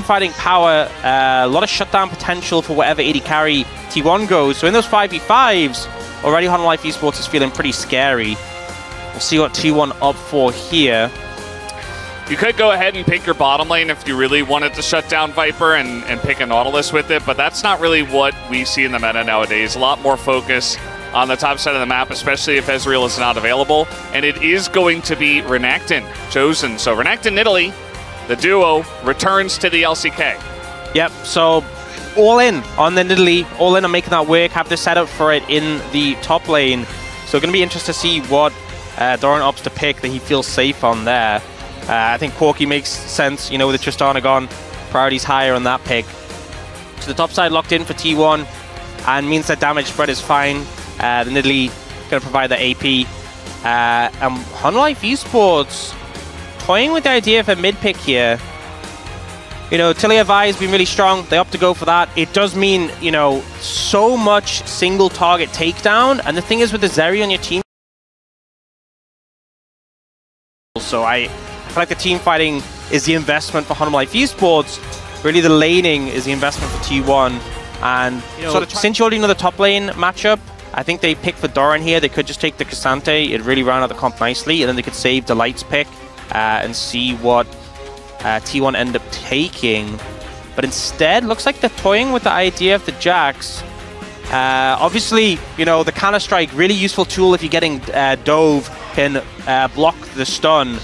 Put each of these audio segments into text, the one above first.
fighting power, a lot of shutdown potential for whatever AD carry T1 goes. So in those 5v5s, already Hanwha Life Esports is feeling pretty scary. We'll see what T1 up for here. You could go ahead and pick your bottom lane if you really wanted to shut down Viper and pick a Nautilus with it, but that's not really what we see in the meta nowadays. A lot more focus on the top side of the map, especially if Ezreal is not available. And it is going to be Renekton chosen. So Renekton Nidalee, the duo, returns to the LCK. Yep, so all in on the Nidalee, all in on making that work, have the setup for it in the top lane. So going to be interesting to see what Doran opts to pick that he feels safe on there. I think Corki makes sense, you know, with the Tristana gone, priorities higher on that pick. So the top side locked in for T1 and means that damage spread is fine. The Nidalee going to provide the AP. Hanwha Life Esports toying with the idea of a mid pick here. You know, Tillia Vi has been really strong. They opt to go for that. It does mean, you know, so much single target takedown. And the thing is with the Zeri on your team, so I feel like the team fighting is the investment for Hanwha Life Esports. Really, the laning is the investment for T1. And you know, since you already know the top lane matchup, I think they pick for Doran here. They could just take the K'Sante. It really round out the comp nicely, and then they could save the Lights pick and see what T1 end up taking. But instead, looks like they're toying with the idea of the Jax. Obviously, you know, the Counter-Strike, really useful tool if you're getting Dove, can block the stun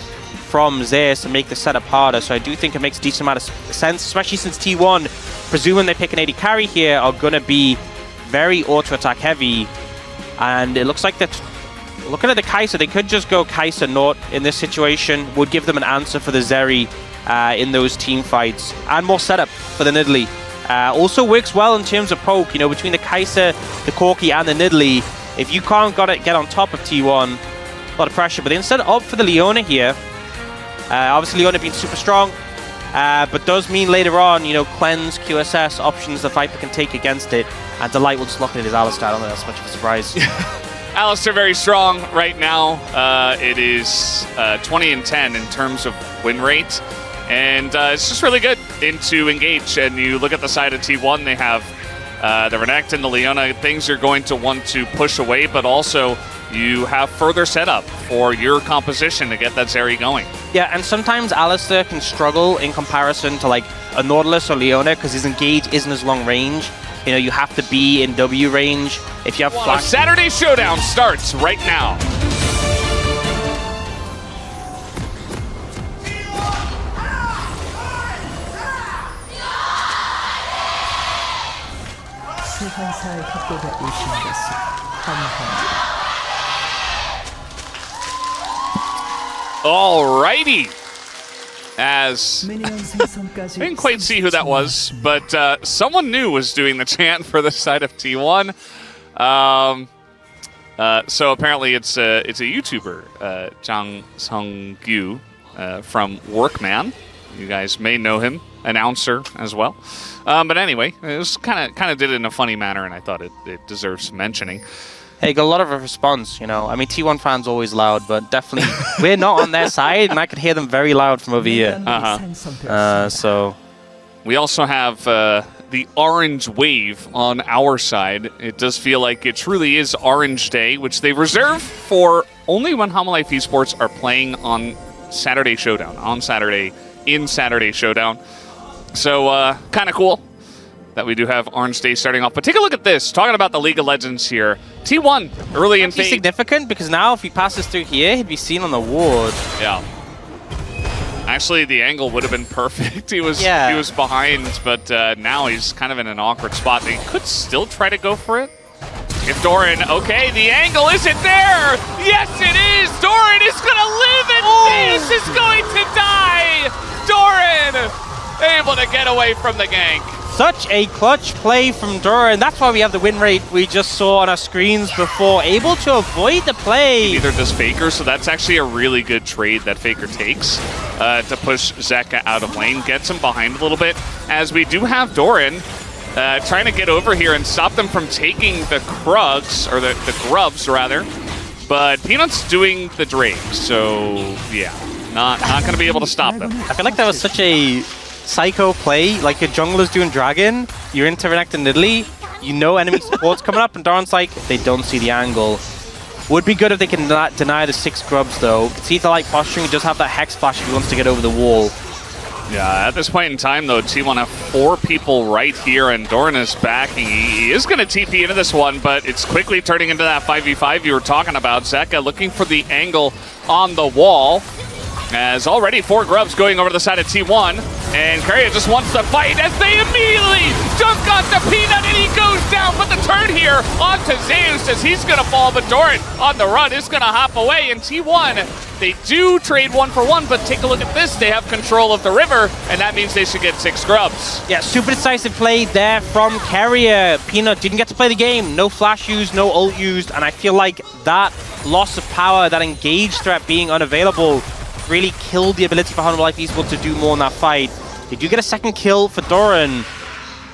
from Zeus and make the setup harder. So I do think it makes a decent amount of sense, especially since T1, presuming they pick an AD carry here, are going to be very auto-attack heavy. And it looks like that, looking at the Kai'Sa, they could just go Kai'Sa Naut in this situation, would give them an answer for the Zeri in those team fights, and more setup for the Nidalee. Also works well in terms of poke, you know, between the Kai'Sa, the Corki, and the Nidalee. If you can't get on top of T1, a lot of pressure, but they instead opt for the Leona here. Obviously, Leona being super strong, but does mean later on, you know, cleanse, QSS options the Viper can take against it, and Delight will just lock in his Alistar. I don't think that's much of a surprise. Alistar very strong right now. It is 20 and 10 in terms of win rate, and it's just really good into engage. And you look at the side of T1, they have the Renekton, the Leona. Things you're going to want to push away, but also you have further setup for your composition to get that Zeri going. Yeah, and sometimes Alistar can struggle in comparison to like a Nautilus or Leona because his engage isn't as long range. You know, you have to be in W range. If you have flash. Saturday Showdown starts right now. Alrighty. As I didn't quite see who that was, but someone new was doing the chant for the side of T1. So apparently it's a YouTuber, Jang Sung-gyu from Workman. You guys may know him, announcer as well. But anyway, it was kind of did it in a funny manner, and I thought it deserves mentioning. Hey, got a lot of a response, you know. I mean, T1 fans always loud, but definitely we're not on their side, and I could hear them very loud from over here. So we also have the orange wave on our side. It does feel like it truly is Orange Day, which they reserve for only when Hanwha Life Esports are playing on Saturday Showdown, in Saturday Showdown. So kind of cool that we do have Orange Day starting off. But take a look at this. Talking about the League of Legends here. T1 early in Fate. Significant because now if he passes through here, he'd be seen on the ward. Yeah. Actually, the angle would have been perfect. He was behind, but now he's kind of in an awkward spot. They could still try to go for it. If Doran, okay, the angle isn't there. Yes, it is. Doran is going to live, and Zeus is going to die. Doran able to get away from the gank. Such a clutch play from Doran. That's why we have the win rate we just saw on our screens before. Able to avoid the play. Neither does Faker, so that's actually a really good trade that Faker takes to push Zeka out of lane. Gets him behind a little bit, as we do have Doran trying to get over here and stop them from taking the Krugs, or the Grubs, rather. But Peanut's doing the Drake, so yeah, not going to be able to stop them. I feel like that was such a psycho play, like your jungler's doing dragon, you're into Renekton Nidalee, you know enemy support's coming up, and Doran's like, they don't see the angle. Would be good if they can deny the 6 grubs though. Caesar like posturing, he does have that Hex Flash if he wants to get over the wall. Yeah, at this point in time, though, T1 have 4 people right here, and Doran is backing. He is going to TP into this one, but it's quickly turning into that 5v5 you were talking about. Zeka looking for the angle on the wall, as already 4 grubs going over to the side of T1, and Keria just wants to fight as they immediately dunk onto Peanut, and he goes down. But the turn here onto Zeus as he's going to fall, but Doran on the run is going to hop away, and T1, they do trade 1 for 1, but take a look at this. They have control of the river, and that means they should get 6 grubs. Yeah, super decisive play there from Keria. Peanut didn't get to play the game. No flash used, no ult used, and I feel like that loss of power, that engage threat being unavailable, really killed the ability for Hanwha Life Esports to do more in that fight. They do get a second kill for Doran,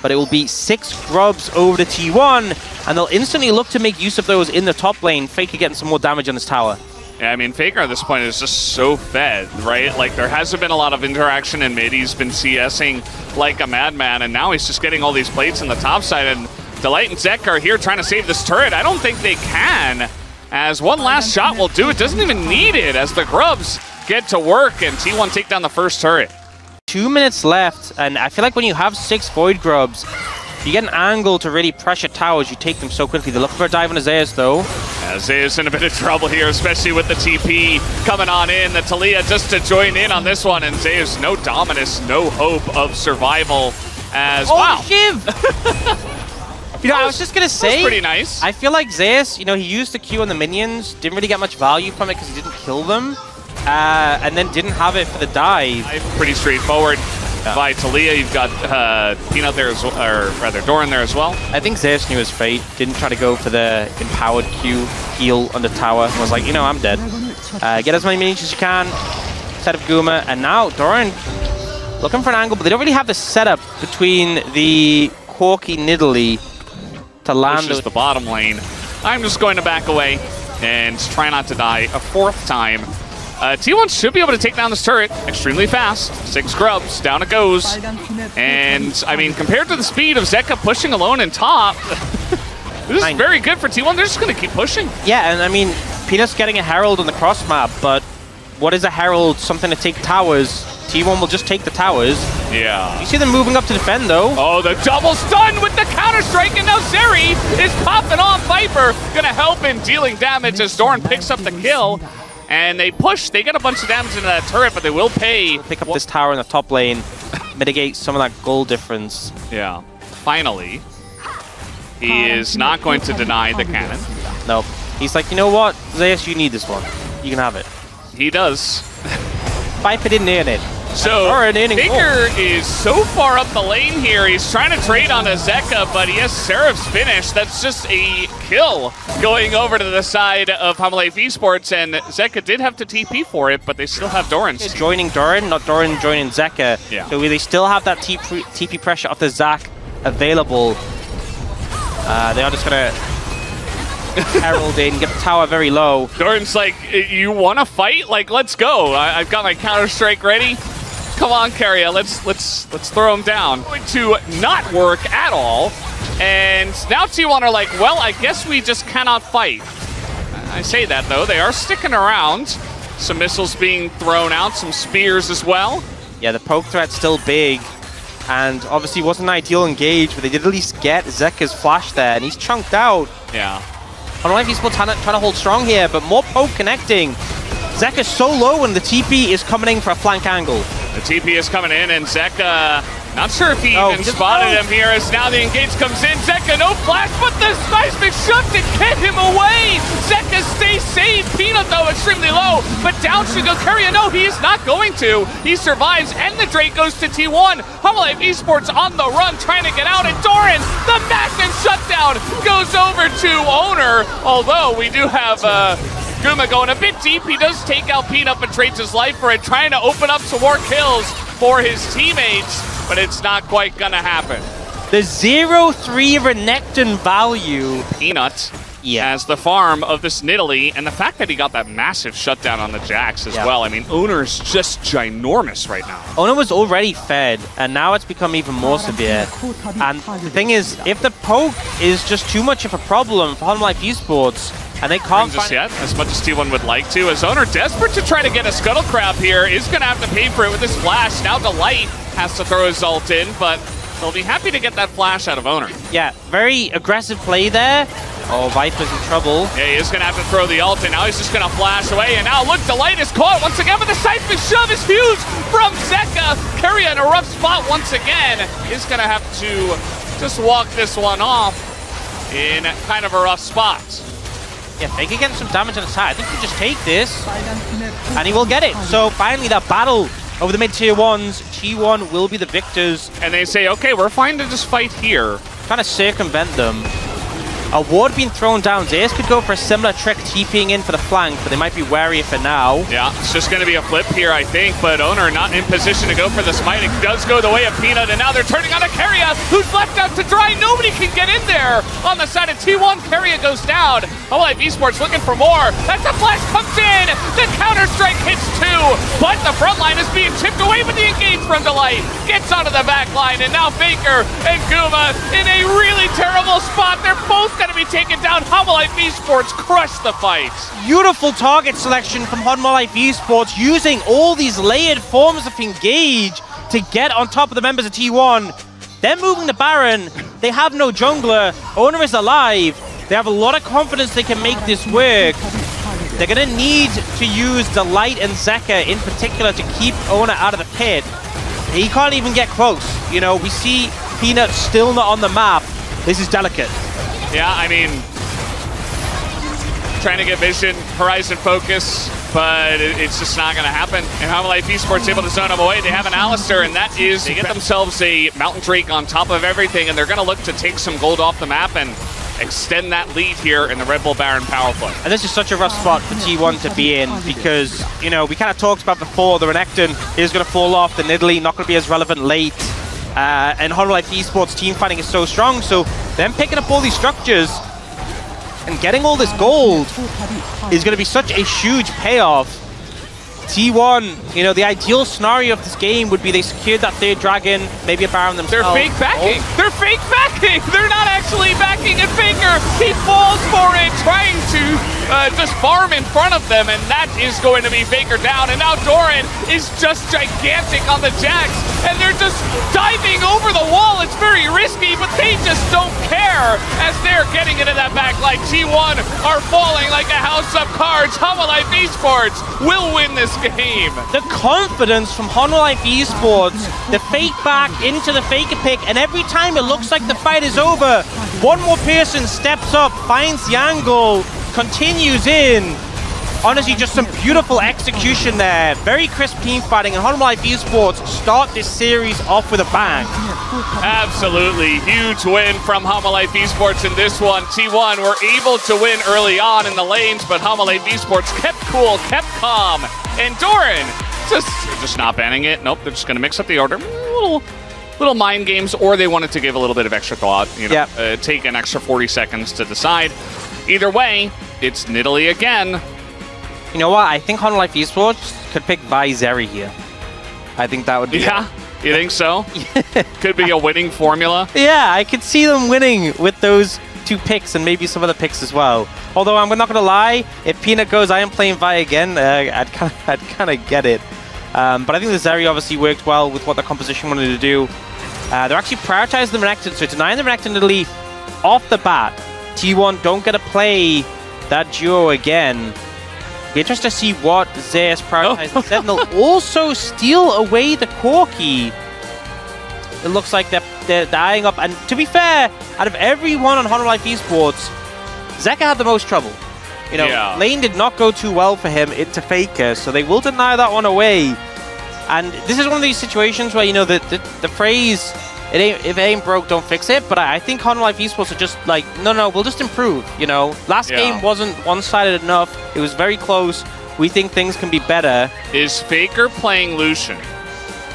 but it will be 6 grubs over to T1, and they'll instantly look to make use of those in the top lane. Faker getting some more damage on this tower. Yeah, I mean, Faker at this point is just so fed, right? Like, there hasn't been a lot of interaction in mid. He's been CSing like a madman, and now he's just getting all these plates on the top side, and Delight and Zek are here trying to save this turret. I don't think they can, as one last shot will do. It doesn't even need it, as the grubs get to work, and T1 take down the first turret. 2 minutes left, and I feel like when you have 6 Void Grubs, you get an angle to really pressure towers, you take them so quickly. They're looking for a dive on Zeus, though. Yeah, Zeus in a bit of trouble here, especially with the TP coming on in. The Taliyah just to join in on this one, and Zeus, no Dominus, no hope of survival as... Oh, wow! Shiv! You know, I was just going to say... pretty nice. I feel like Zeus, you know, he used the Q on the minions, didn't really get much value from it because he didn't kill them, and then didn't have it for the dive. Pretty straightforward. Yeah. By Taliyah, you've got Peanut there as well, or rather Doran there as well. I think Zeus knew his fate, didn't try to go for the empowered Q heal on the tower, and was like, you know, I'm dead. Get as many minions as you can, set up Guma, and now Doran looking for an angle, but they don't really have the setup between the Corki Nidalee to land. Pushes the bottom lane. I'm just going to back away and try not to die a 4th time. T1 should be able to take down this turret extremely fast. 6 grubs, down it goes. And, I mean, compared to the speed of Zeka pushing alone in top, this is very good for T1. They're just going to keep pushing. Yeah, and I mean, Peanut's getting a Herald on the cross map, but what is a Herald? Something to take towers. T1 will just take the towers. Yeah. You see them moving up to defend, though. Oh, the double stun with the counter-strike, and now Zeri is popping off Viper. Going to help in dealing damage as Doran picks up the kill. And they push, they get a bunch of damage into that turret, but they will pay. Pick up this tower in the top lane, mitigate some of that gold difference. Yeah. Finally, he is not going to deny the cannon. No. He's like, you know what, Zeus, you need this one. You can have it. He does. Viper didn't earn it. So, Faker is so far up the lane here. He's trying to trade on a Zeka, but he has Seraph's finish. That's just a kill going over to the side of Hanwha Life Esports, and Zeka did have to TP for it, but they still have Doran. Joining Doran, not Doran joining Zeka. Yeah. So they still have that TP pressure off the Zac available. They are just going to Herald in, get the tower very low. Doran's like, you want to fight? Like, let's go. I've got my Counter-Strike ready. Come on, Keria, let's throw him down. Going to not work at all. And now T1 are like, well, I guess we just cannot fight. I say that, though. They are sticking around. Some missiles being thrown out, some spears as well. Yeah, the poke threat's still big. And obviously wasn't an ideal engage, but they did at least get Zeka's flash there, and he's chunked out. Yeah. Hanwha Life Esports trying to hold strong here, but more poke connecting. Zeka's so low, and the TP is coming in for a flank angle. The TP is coming in, and Zeka, not sure if he even spotted him here, as now the engage comes in. Zeka, no flash, but the seismic shot to get him away. Zeka stays safe. Peanut, though, extremely low, but down should go Keria. No, he is not going to. He survives, and the Drake goes to T1. Hanwha Life Esports on the run, trying to get out, and Doran, the massive shutdown, goes over to Owner, although we do have Guma going a bit deep. He does take out Peanut but trades his life for it, trying to open up some more kills for his teammates, but it's not quite gonna happen. The 0-3 Renekton value. Peanut as the farm of this Nidalee, and the fact that he got that massive shutdown on the Jax as well. I mean, Owner's just ginormous right now. Owner was already fed, and now it's become even more severe. And the thing is, if the poke is just too much of a problem for Hanwha Life Esports, and they can't just yet, as much as T1 would like to, as Owner, desperate to try to get a Scuttle Crab here, is going to have to pay for it with this flash. Now Delight has to throw his ult in, but they'll be happy to get that flash out of Owner. Yeah, very aggressive play there. Oh, Viper's in trouble. Yeah, he is going to have to throw the ult, and now he's just going to flash away. And now, look, Delight is caught once again, but the seismic shove is huge from Zeka. Keria in a rough spot once again. Is going to have to just walk this one off in kind of a rough spot. Yeah, Faker getting some damage on the side. I think he can just take this, and he will get it. So finally, that battle over the mid-tier ones, T1 will be the victors. And they say, okay, we're fine to just fight here. Kind of circumvent them. A ward being thrown down. Zeus could go for a similar trick, TPing in for the flank, but they might be wary of it now. Yeah, it's just going to be a flip here, I think, but Owner not in position to go for the smite. It does go the way of Peanut, and now they're turning on a Keria, who's left out to dry. Nobody can get in there on the side of T1. Keria goes down. Hanwha Life Esports looking for more. That's the flash comes in. The counter-strike hits two, but the front line is being chipped away with the engage from Delight. Gets onto the back line, and now Faker and Guma in a really terrible spot. They're both going to be taken down. Hanwha Life Esports crush the fight. Beautiful target selection from Hanwha Life Esports, using all these layered forms of engage to get on top of the members of T1. They're moving the Baron. They have no jungler. Owner is alive. They have a lot of confidence they can make this work. They're going to need to use Delight and Zeka in particular to keep Owner out of the pit. He can't even get close. You know, we see Peanut still not on the map. This is delicate. Yeah, I mean, trying to get vision, horizon focus, but it's just not going to happen. And Hanwha Life Esports able to zone them away. They have an Alistar, and that is, they get themselves a Mountain Drake on top of everything, and they're going to look to take some gold off the map and extend that lead here in the Red Bull Baron power play. And this is such a rough spot for T1 to be in because, you know, we kind of talked about before, the Renekton is going to fall off, the Nidalee not going to be as relevant late. And Hanwha Life Esports team fighting is so strong, so them picking up all these structures and getting all this gold is going to be such a huge payoff. T1, you know, the ideal scenario of this game would be they secured that third dragon, maybe a Baron themselves. They're fake backing! Oh. They're fake backing! They're not actually backing, and Faker, he falls for it, trying to just farm in front of them, and that is going to be Faker down. And now Doran is just gigantic on the Jax, and they're just diving over the wall. It's very risky, but they just don't care as they're getting into that backline. T1 are falling like a house of cards. Hanwha Life Esports will win this game. The confidence from Hanwha Life Esports, the fake back into the Faker pick, and every time it looks like the fight is over, one more person steps up, finds the angle, continues in. Honestly, just some beautiful execution there. Very crisp team fighting, and Hanwha Life Esports start this series off with a bang. Absolutely. Huge win from Hanwha Life Esports in this one. T1 were able to win early on in the lanes, but Hanwha Life Esports kept cool, kept calm. And Doran just not banning it. Nope, they're just going to mix up the order. Little mind games, or they wanted to give a little bit of extra thought, you know, take an extra 40 seconds to decide. Either way, it's Nidalee again. You know what? I think Hanwha Life Esports could pick Vizeri here. I think that would be... Yeah? You think so? Could be a winning formula? Yeah, I could see them winning with those two picks and maybe some other picks as well. Although I'm not going to lie, if Peanut goes, I am playing Vi again, I'd kind of get it. But I think the Zeri obviously worked well with what the composition wanted to do. They're actually prioritizing the Renekton, so denying the Renekton Nidalee off the bat. T1 don't get to play that duo again. Be interested to see what Zeus prioritizes. Sentinel also steal away the Corki. It looks like they're eyeing up. And to be fair, out of everyone on Hanwha Life Esports, Zeka had the most trouble. You know, lane did not go too well for him into Faker, so they will deny that one away. And this is one of these situations where, you know, the phrase, if it ain't broke, don't fix it. But I think Hanwha Life Esports are just like, no, we'll just improve, you know. Last game wasn't one-sided enough. It was very close. We think things can be better. Is Faker playing Lucian?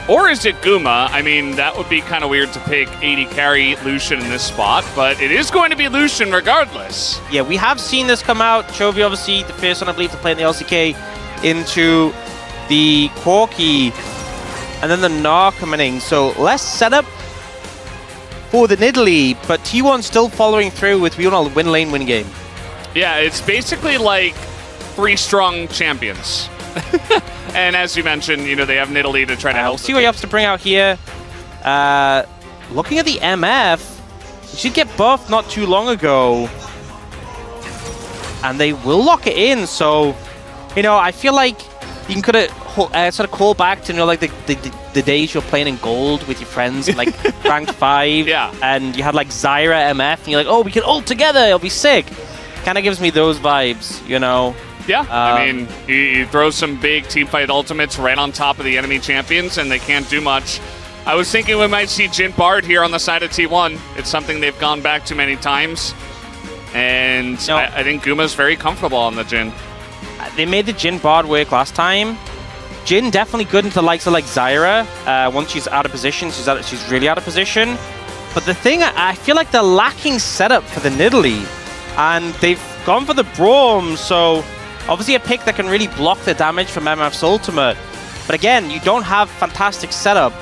Or is it Guma? I mean, that would be kind of weird to pick AD carry Lucian in this spot, but it is going to be Lucian regardless. Yeah, we have seen this come out. Chovy, obviously, the first one, I believe, to play in the LCK into the Corki, and then the Gnar coming in. So less setup for the Nidalee, but T1 still following through with Real win lane win game. Yeah, it's basically like 3 strong champions. And as you mentioned, you know, they have Nidalee to try to help. We'll see what he has to bring out here. Looking at the MF, he should get buffed not too long ago. And they will lock it in, so, you know, I feel like you can sort of call back to, you know, like the days you're playing in gold with your friends, like ranked 5. Yeah. And you had like Zyra MF, and you're like, oh, we can ult together, it'll be sick. Kind of gives me those vibes, you know. Yeah, I mean, you throw some big teamfight ultimates right on top of the enemy champions, and they can't do much. I was thinking we might see Jhin Bard here on the side of T1. It's something they've gone back to many times. And no. I think Guma's very comfortable on the Jhin. They made the Jhin Bard work last time. Jhin definitely good into the likes of like Zyra. Once she's out of position, she's really out of position. But the thing, I feel like they're lacking setup for the Nidalee. And they've gone for the Braum, so obviously a pick that can really block the damage from MF's ultimate. But again, you don't have fantastic setup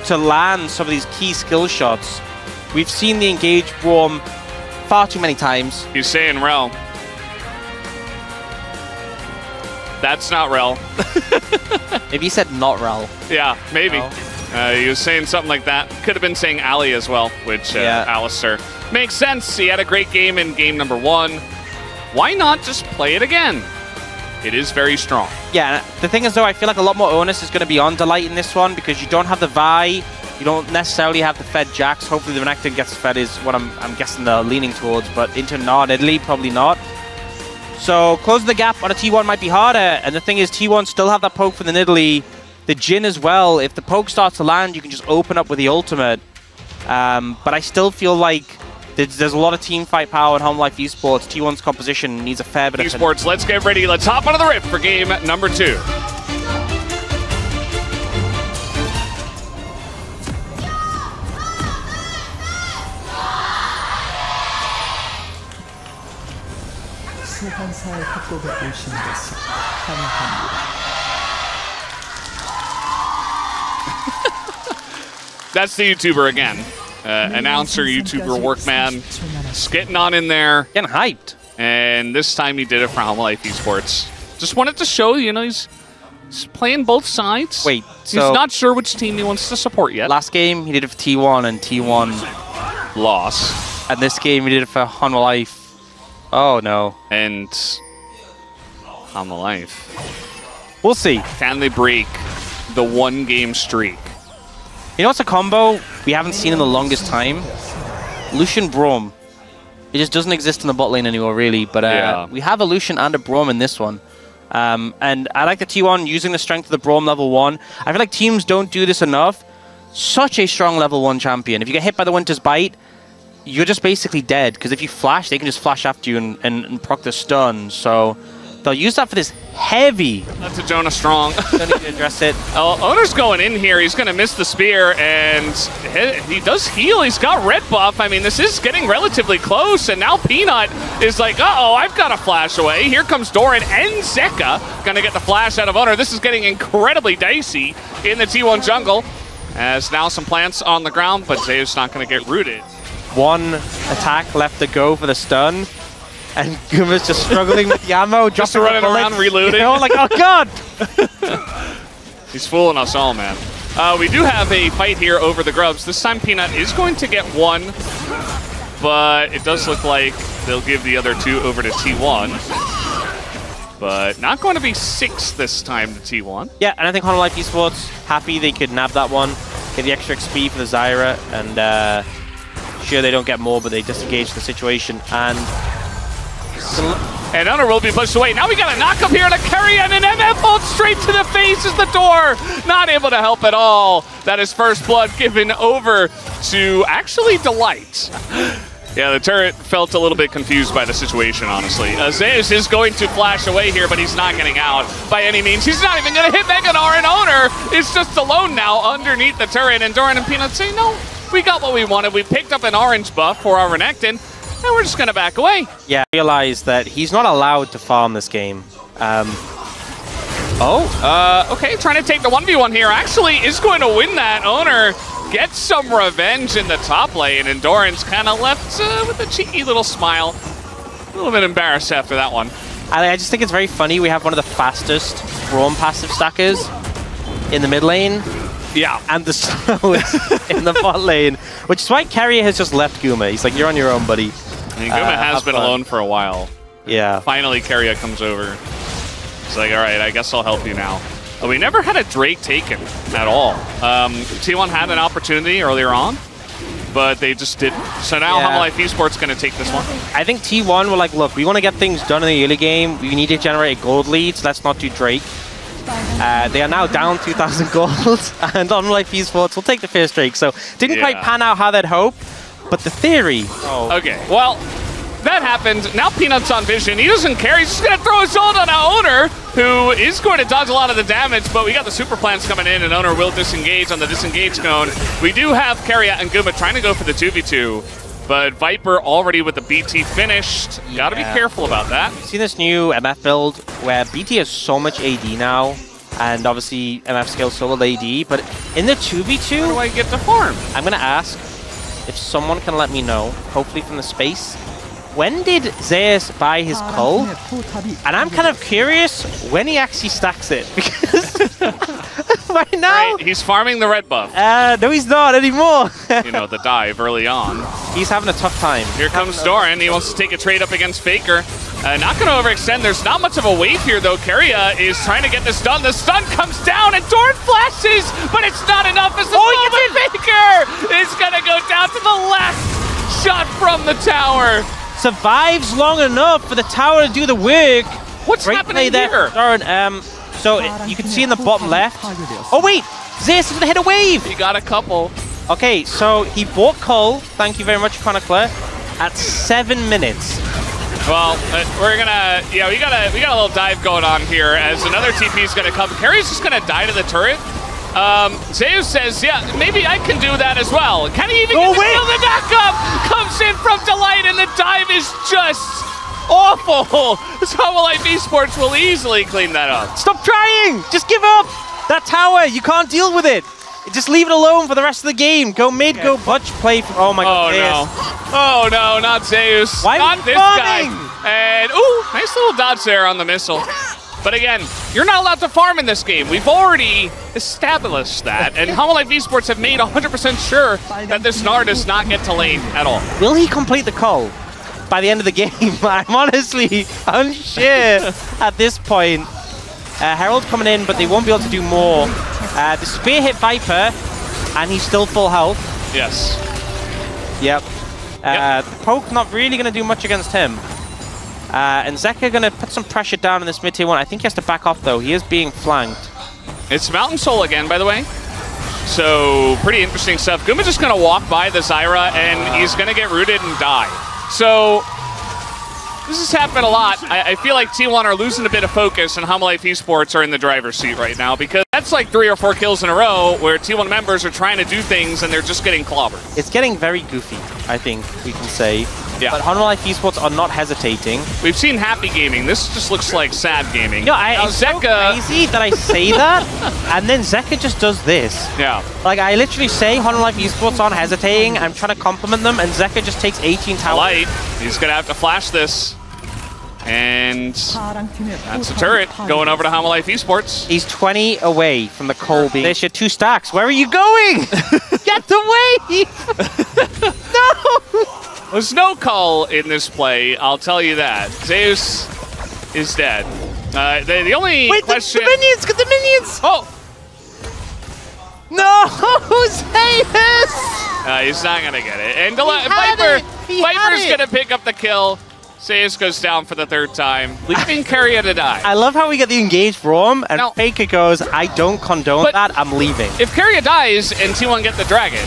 to land some of these key skill shots. We've seen the engaged Braum far too many times. He's saying Rel. That's not Rel. Maybe he said not Rel. Yeah, maybe. No. He was saying something like that. Could have been saying Ali as well, which Alistar. Makes sense. He had a great game in game number 1. Why not just play it again? It is very strong. Yeah, the thing is, though, I feel like a lot more onus is going to be on Delight in this one because you don't have the Vi, you don't necessarily have the fed Jax. Hopefully the Renekton gets fed is what I'm guessing they're leaning towards, but into Gnar Nidalee, probably not. So closing the gap on a T1 might be harder, and the thing is T1 still have that poke for the Nidalee, the Jhin as well. If the poke starts to land, you can just open up with the ultimate. But I still feel like there's a lot of team fight power in Home Life Esports. T1's composition needs a fair bit of... Esports, let's get ready. Let's hop onto the rift for game number 2. That's the YouTuber again. Announcer, YouTuber, workman. Just getting on in there. Getting hyped. And this time he did it for Home Life Esports. Just wanted to show, you know, he's playing both sides. Wait, so... He's not sure which team he wants to support yet. Last game, he did it for T1, and T1... lost. And this game, he did it for Home Life. Oh, no. And... Home Life. We'll see. Can they break the 1-game streak? You know what's a combo we haven't seen in the longest time? Lucian Braum. It just doesn't exist in the bot lane anymore, really. But we have a Lucian and a Braum in this one. And I like the T1 using the strength of the Braum level 1. I feel like teams don't do this enough. Such a strong level 1 champion. If you get hit by the Winter's Bite, you're just basically dead. Because if you flash, they can just flash after you and proc the stun. So... they'll use that for this heavy. That's a Jonah Strong. Don't need to address it. Oner's going in here. He's going to miss the spear, and he does heal. He's got red buff. I mean, this is getting relatively close, and now Peanut is like, uh-oh, I've got to flash away. Here comes Doran and Zeka. Going to get the flash out of Oner. This is getting incredibly dicey in the T1 jungle, as now some plants on the ground, but Zeus not going to get rooted. One attack left to go for the stun. And Guma's just struggling with the ammo, just running around reloading. You know, like, oh god! He's fooling us all, man. We do have a fight here over the Grubs. This time Peanut is going to get 1, but it does look like they'll give the other 2 over to T1. But not going to be 6 this time to T1. Yeah, and I think Home Life Esports, happy they could nab that one, get the extra XP for the Zyra, and sure they don't get more, but they disengage the situation, and Oner will be pushed away. Now we got a knock-up here and a carry and an MF ult straight to the face is the door. Not able to help at all. That is first blood given over to actually Delight. Yeah, the turret felt a little bit confused by the situation, honestly. Zeus is going to flash away here, but he's not getting out by any means. He's not even going to hit Mega Gnar, and Oner is just alone now underneath the turret, and Doran and Peanut say, no, we got what we wanted. We picked up an orange buff for our Renekton, and we're just going to back away. Yeah, I realized that he's not allowed to farm this game. Okay, trying to take the 1v1 here. Actually is going to win that. Oner gets some revenge in the top lane, and Doran's kind of left with a cheeky little smile. A little bit embarrassed after that one. I just think it's very funny. We have one of the fastest Braum passive stackers in the mid lane. Yeah. And the slowest in the bot lane, which is why Keria has just left Guma. He's like, you're on your own, buddy. I mean, Guma has been alone for a while. Yeah. Finally, Keria comes over. It's like, all right, I guess I'll help you now. We never had a Drake taken at all. T1 had an opportunity earlier on, but they just didn't. So now HummLife Esports going to take this one. I think T1 were like, look, we want to get things done in the early game. We need to generate a gold lead, so let's not do Drake. They are now down 2,000 gold, and HummLife Esports will take the first Drake. So didn't quite pan out how they'd hope, but the theory. Okay, well, that happened. Now Peanut's on vision. He doesn't care. He's just going to throw his ult on Oner, who is going to dodge a lot of the damage, but we got the super plants coming in, and Oner will disengage on the disengage cone. We do have Keria and Guma trying to go for the 2v2, but Viper already with the BT finished. Got to be careful about that. You've seen this new MF build where BT has so much AD now, and obviously MF scales so little AD, but in the 2v2, how do I get to farm? I'm going to ask if someone can let me know, hopefully from the space, when did Zeus buy his cull? And I'm kind of curious when he actually stacks it, because right now... Right, he's farming the red buff. No, he's not anymore. You know, the dive early on. He's having a tough time. Here comes Doran. He wants to take a trade up against Faker. Not going to overextend. There's not much of a wave here, though. Keria is trying to get this done. The stun comes down, and Doran flashes, but it's not enough as the Faker is going to go down to the last shot from the tower. Survives long enough for the tower to do the work. What's happening here? Doran, so you can see in the bottom left. Oh wait, Zeus is gonna hit a wave. He got a couple. Okay, so he bought Cull. Thank you very much, Chronicler. At 7 minutes. Well, we're gonna, we got a little dive going on here as another TP is gonna come. Keria's just gonna die to the turret. Zeus says, yeah, maybe I can do that as well. Can he even get the backup? Comes in from Delight, and the dive is just awful. So HummLife Esports will easily clean that up. Stop trying! Just give up! That tower, you can't deal with it. Just leave it alone for the rest of the game. Go mid, go butch, play for... Oh my god, no. Oh no, not Zeus. Why not this guy. And, ooh, nice little dodge there on the missile. But again, you're not allowed to farm in this game. We've already established that, and HummLife Esports have made 100% sure that this Gnar does not get to lane at all. Will he complete the Cull by the end of the game? I'm honestly unsure at this point. Herald coming in, but they won't be able to do more. The spear hit Viper, and he's still full health. Yes. Yep. The poke not really going to do much against him. And Zeka going to put some pressure down in this mid-tier 1. I think he has to back off, though. He is being flanked. It's Mountain Soul again, by the way. So, pretty interesting stuff. Guma just going to walk by the Zyra, and he's going to get rooted and die. So, this has happened a lot. I feel like T1 are losing a bit of focus, and HummLife Esports are in the driver's seat right now, because that's like 3 or 4 kills in a row where T1 members are trying to do things, and they're just getting clobbered. It's getting very goofy, I think we can say. Yeah. But HummLife Esports are not hesitating. We've seen happy gaming. This just looks like sad gaming. No, it's so crazy that I say that, and then Zeka just does this. Yeah. Like, I literally say HummLife Esports aren't hesitating. I'm trying to compliment them, and Zeka just takes 18 towers. Light. He's going to have to flash this. And that's a turret going over to HummLife Esports. He's 20 away from the Cull being... There's your 2 stacks. Where are you going? Get the wave! No! There's no Cull in this play, I'll tell you that. Zeus is dead. The only question... Wait, the minions! Get the minions! Oh! No! Zeus! He's not going to get it. And Viper's going to pick up the kill. Zeus goes down for the 3rd time, leaving Keria to die. I love how we get the engaged Braum, and Faker goes, I don't condone that, I'm leaving. If Keria dies and T1 get the dragon,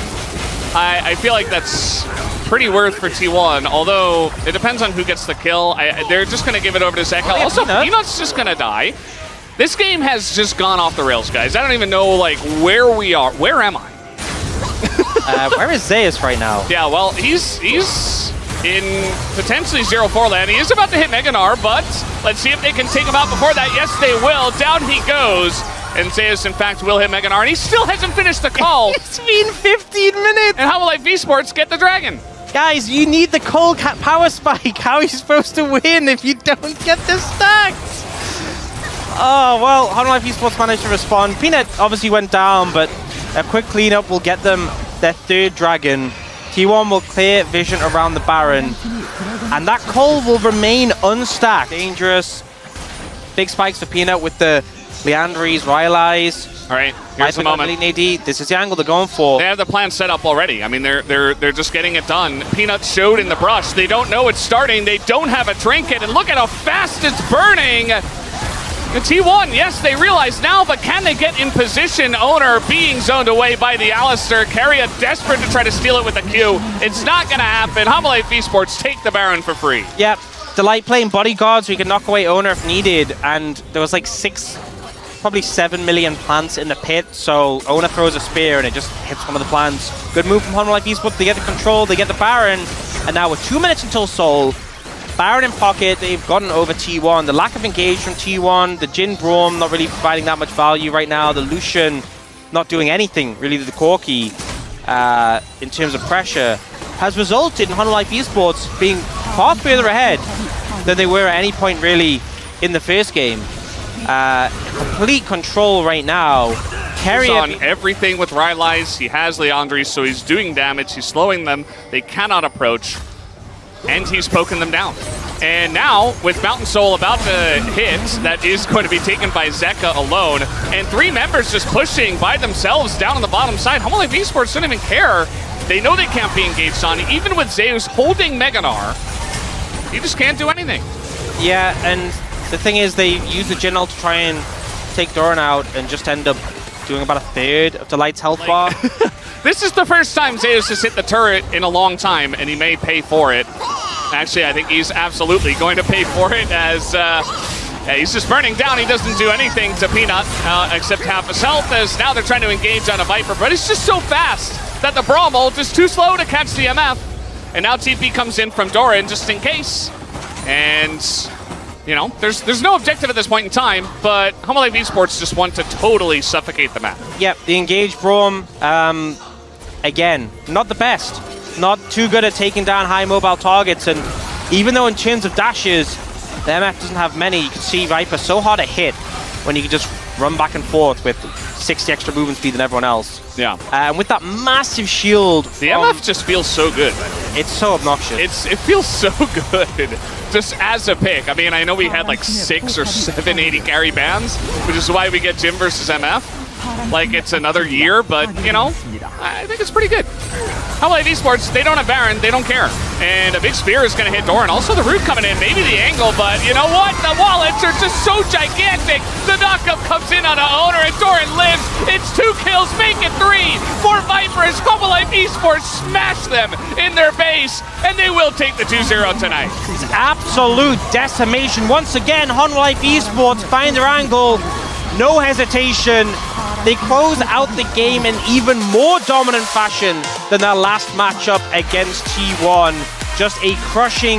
I feel like that's pretty worth for T1, although it depends on who gets the kill. They're just going to give it over to Zeka. Also, Peanut's just going to die. This game has just gone off the rails, guys. I don't even know, like, where we are. Where am I? Where is Zeus right now? Yeah, well, he's in potentially 0-4 land. He is about to hit Mega Gnar, but let's see if they can take him out before that. Yes, they will. Down he goes. And Zeus, in fact, will hit Mega Gnar, and he still hasn't finished the call. It's been 15 minutes! And HomeAlive Esports get the dragon. Guys, you need the cold power spike. How are you supposed to win if you don't get the stacks? Oh, well, HomeAlive Esports managed to respond. Peanut obviously went down, but a quick cleanup will get them their third dragon. T1 will clear vision around the Baron, and that coal will remain unstacked. Dangerous. Big spikes for Peanut with the Liandry's, Rylai's. All right, here's the moment. AD. This is the angle they're going for. They have the plan set up already. I mean, they're just getting it done. Peanut showed in the brush. They don't know it's starting. They don't have a trinket, and look at how fast it's burning. The T1, yes, they realize now, but can they get in position? Owner being zoned away by the Alistar. Keria desperate to try to steal it with a Q. It's not going to happen. HomeAlive Esports take the Baron for free. Yep. Delight playing bodyguard so he can knock away Owner if needed, and there was like probably 7 million plants in the pit, so Owner throws a spear and it just hits one of the plants. Good move from HomeAlive Esports. They get the control, they get the Baron, and now with 2 minutes until Soul, Baron in pocket, they've gotten over T1. The lack of engage from T1, the Jhin Braum not really providing that much value right now, the Lucian not doing anything really to the Corki in terms of pressure, has resulted in HomeAlive Esports being far further ahead than they were at any point really in the first game. Complete control right now. He's on everything with Rylai's. He has Liandry's, so he's doing damage. He's slowing them. They cannot approach. And he's poking them down. And now, with Mountain Soul about to hit, that is going to be taken by Zeka alone. And 3 members just pushing by themselves down on the bottom side. HomeAlive Esports don't even care. They know they can't be engaged on. Even with Zeus holding Mega Gnar, he just can't do anything. Yeah, and the thing is, they use the Jhin ult to try and take Doran out and just end up doing about a third of Delight's health bar. This is the first time Zeus has hit the turret in a long time, and he may pay for it. Actually, I think he's absolutely going to pay for it as he's just burning down. He doesn't do anything to Peanut except half his health, as now they're trying to engage on a Viper, but it's just so fast that the Braum ult is too slow to catch the MF. And now TP comes in from Doran just in case. And, you know, there's no objective at this point in time, but HomeAlive Esports just want to totally suffocate the map. Yep, the engaged Braum, again, not the best. Not too good at taking down high mobile targets, and even though in terms of dashes, the MF doesn't have many, you can see Viper so hard to hit when you can just run back and forth with 60 extra movement speed than everyone else. Yeah. And with that massive shield... The MF just feels so good. It's so obnoxious. It feels so good, just as a pick. I mean, I know we had like 6 or 7 AD carry bans, which is why we get Jhin versus MF. Like it's another year, but, you know, I think it's pretty good. HomeAlive Esports, they don't have Baron, they don't care. And a big spear is going to hit Doran. Also the root coming in, maybe the angle, but you know what? The wallets are just so gigantic. The knockup comes in on an Owner, and Doran lives. It's 2 kills, make it 3 for Vipers. HomeAlive Esports smash them in their base, and they will take the 2-0 tonight. It's absolute decimation. Once again, HomeAlive Esports find their angle. No hesitation. They close out the game in even more dominant fashion than their last matchup against T1. Just a crushing